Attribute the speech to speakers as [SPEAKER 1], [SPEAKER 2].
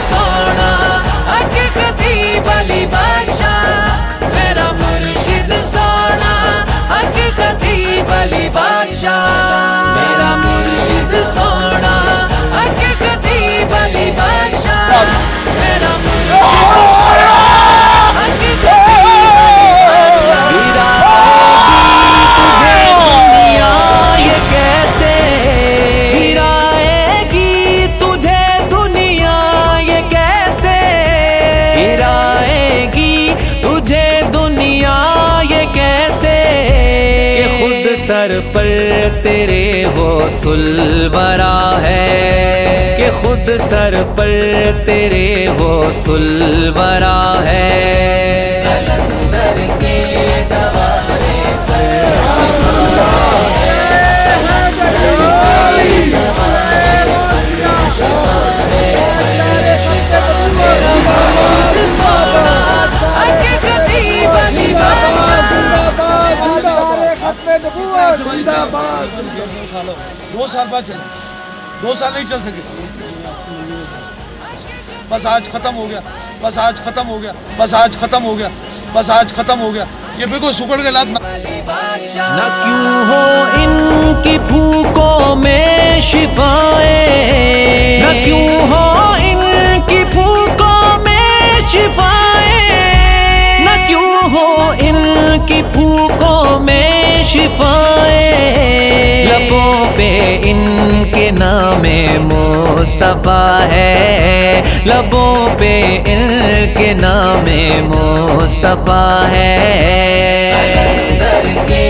[SPEAKER 1] سونا حق خطیب علی بادشاہ میرا مرشد سونا حق خطیب علی بادشاہ میرا مرشد سونا حق خطیب علی بادشاہ میرا مرشد سونا حق خطیب علی بادشاہ
[SPEAKER 2] سر پر تیرے حسن ورا ہے کہ خود سر پر تیرے حسن ورا ہے
[SPEAKER 1] قلندر کے دوارے پر شفا ہے میرا مرشد سونا حق خطیب علی بادشاہ
[SPEAKER 3] 2 سال بعد چلے 2 سال نہیں چل سکے بس آج ختم ہو گیا بس آج ختم ہو گیا بس آج ختم ہو گیا بس آج ختم ہو گیا یہ بالکل سکڑ کے لات
[SPEAKER 2] نہ کیوں ہو ان کی بھوکوں میں شفائیں نہ کیوں ہو ان کی بھوکوں میں شفائیں نہ کیوں ہو ان کی بھوکوں میں شفائیں لبوں پہ ان کے نام مصطفیٰ ہے لبوں پہ ان کے نام مصطفیٰ ہے
[SPEAKER 1] قلندر کے